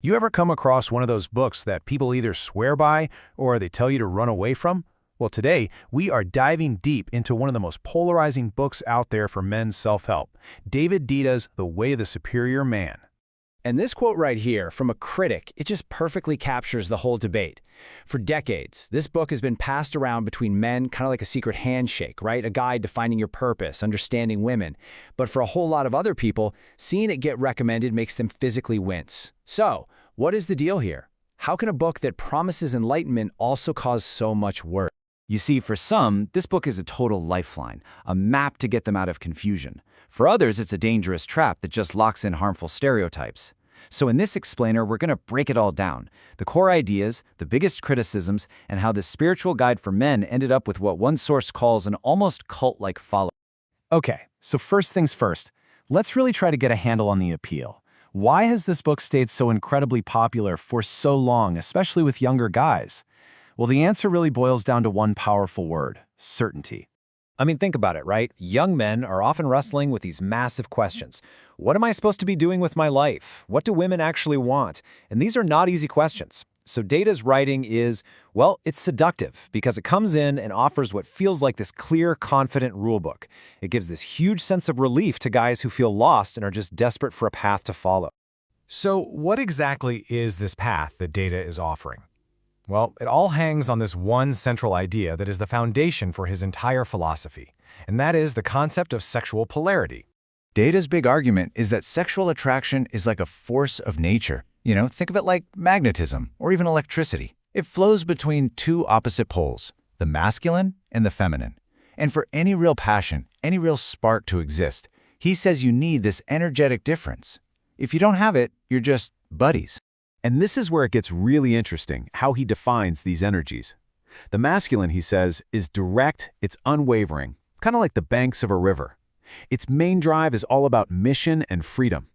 You ever come across one of those books that people either swear by or they tell you to run away from? Well, today, we are diving deep into one of the most polarizing books out there for men's self-help, David Dita's The Way of the Superior Man. And this quote right here from a critic, it just perfectly captures the whole debate. For decades, this book has been passed around between men, kind of like a secret handshake, right? A guide to finding your purpose, understanding women. But for a whole lot of other people, seeing it get recommended makes them physically wince. So, what is the deal here? How can a book that promises enlightenment also cause so much work? You see, for some, this book is a total lifeline, a map to get them out of confusion. For others, it's a dangerous trap that just locks in harmful stereotypes. So in this explainer, we're going to break it all down. The core ideas, the biggest criticisms, and how this spiritual guide for men ended up with what one source calls an almost cult-like following. Okay, so first things first, let's really try to get a handle on the appeal. Why has this book stayed so incredibly popular for so long, especially with younger guys? Well, the answer really boils down to one powerful word: certainty. I mean, think about it, right? Young men are often wrestling with these massive questions. What am I supposed to be doing with my life? What do women actually want? And these are not easy questions. So Data's writing is, well, it's seductive because it comes in and offers what feels like this clear, confident rulebook. It gives this huge sense of relief to guys who feel lost and are just desperate for a path to follow. So what exactly is this path that Data is offering? Well, it all hangs on this one central idea that is the foundation for his entire philosophy, and that is the concept of sexual polarity. Data's big argument is that sexual attraction is like a force of nature. Think of it like magnetism or even electricity. It flows between two opposite poles, the masculine and the feminine. And for any real passion, any real spark to exist, he says you need this energetic difference. If you don't have it, you're just buddies. And this is where it gets really interesting, how he defines these energies. The masculine, he says, is direct, it's unwavering, kind of like the banks of a river. Its main drive is all about mission and freedom.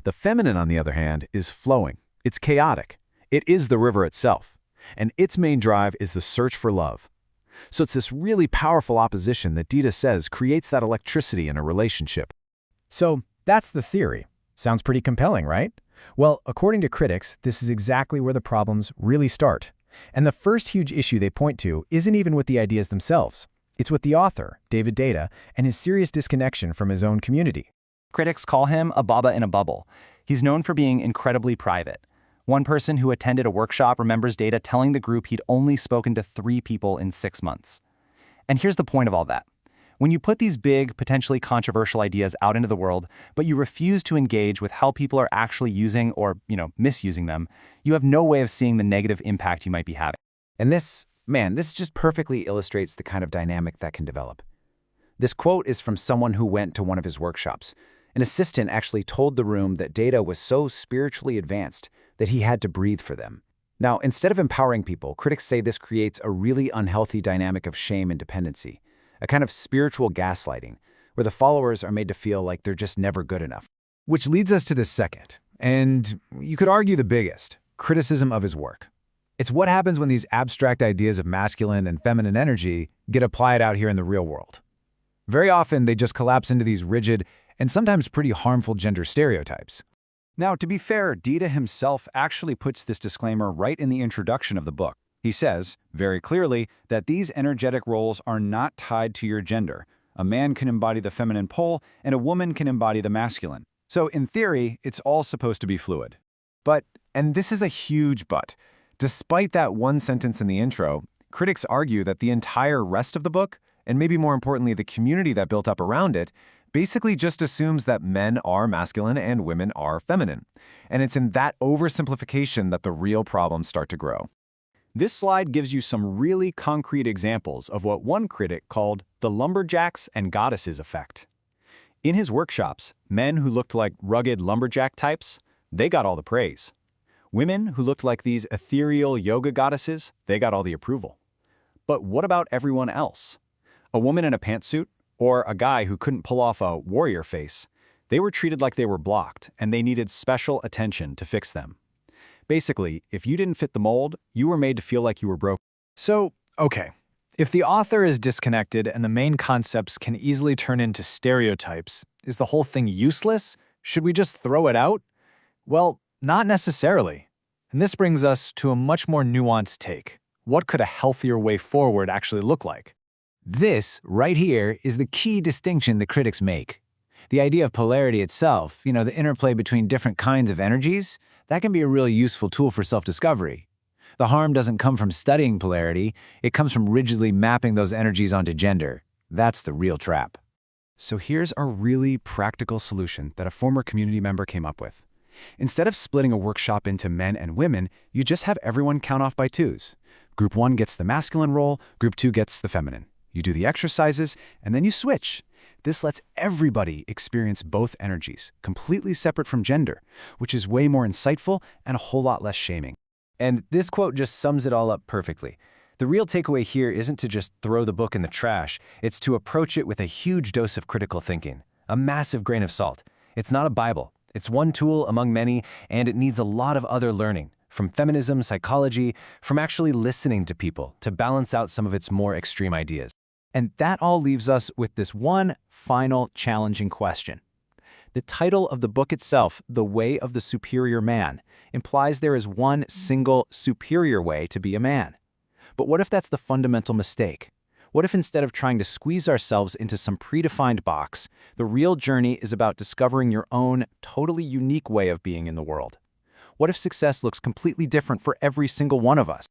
The feminine, on the other hand, is flowing. It's chaotic. It is the river itself. And its main drive is the search for love. So it's this really powerful opposition that Dita says creates that electricity in a relationship. So that's the theory. Sounds pretty compelling, right? Well, according to critics, this is exactly where the problems really start. And the first huge issue they point to isn't even with the ideas themselves. It's with the author, David Data, and his serious disconnection from his own community. Critics call him a baba in a bubble. He's known for being incredibly private. One person who attended a workshop remembers Data telling the group he'd only spoken to 3 people in 6 months. And here's the point of all that. When you put these big, potentially controversial ideas out into the world, but you refuse to engage with how people are actually using or, misusing them, you have no way of seeing the negative impact you might be having. And this just perfectly illustrates the kind of dynamic that can develop. This quote is from someone who went to one of his workshops. An assistant actually told the room that Data was so spiritually advanced that he had to breathe for them. Now, instead of empowering people, critics say this creates a really unhealthy dynamic of shame and dependency, a kind of spiritual gaslighting, where the followers are made to feel like they're just never good enough. Which leads us to the second, and you could argue the biggest, criticism of his work. It's what happens when these abstract ideas of masculine and feminine energy get applied out here in the real world. Very often, they just collapse into these rigid and sometimes pretty harmful gender stereotypes. Now, to be fair, Dita himself actually puts this disclaimer right in the introduction of the book. He says, very clearly, that these energetic roles are not tied to your gender. A man can embody the feminine pole, and a woman can embody the masculine. So, in theory, it's all supposed to be fluid. But, and this is a huge but, despite that one sentence in the intro, critics argue that the entire rest of the book, and maybe more importantly the community that built up around it, basically just assumes that men are masculine and women are feminine. And it's in that oversimplification that the real problems start to grow. This slide gives you some really concrete examples of what one critic called the lumberjacks and goddesses effect. In his workshops, men who looked like rugged lumberjack types, they got all the praise. Women who looked like these ethereal yoga goddesses, they got all the approval. But what about everyone else? A woman in a pantsuit, or a guy who couldn't pull off a warrior face, they were treated like they were blocked and they needed special attention to fix them. Basically, if you didn't fit the mold, you were made to feel like you were broken. So, okay, if the author is disconnected and the main concepts can easily turn into stereotypes, is the whole thing useless? Should we just throw it out? Well, Not necessarily. And this brings us to a much more nuanced take. What could a healthier way forward actually look like? This, right here, is the key distinction the critics make. The idea of polarity itself, the interplay between different kinds of energies, that can be a really useful tool for self-discovery. The harm doesn't come from studying polarity, it comes from rigidly mapping those energies onto gender. That's the real trap. So here's a really practical solution that a former community member came up with. Instead of splitting a workshop into men and women, you just have everyone count off by twos. Group 1 gets the masculine role, Group 2 gets the feminine. You do the exercises, and then you switch. This lets everybody experience both energies, completely separate from gender, which is way more insightful and a whole lot less shaming. And this quote just sums it all up perfectly. The real takeaway here isn't to just throw the book in the trash, it's to approach it with a huge dose of critical thinking, a massive grain of salt. It's not a Bible. It's one tool among many, and it needs a lot of other learning, from feminism, psychology, from actually listening to people to balance out some of its more extreme ideas. And that all leaves us with this one final challenging question. The title of the book itself, The Way of the Superior Man, implies there is one single superior way to be a man. But what if that's the fundamental mistake? What if instead of trying to squeeze ourselves into some predefined box, the real journey is about discovering your own, totally unique way of being in the world? What if success looks completely different for every single one of us?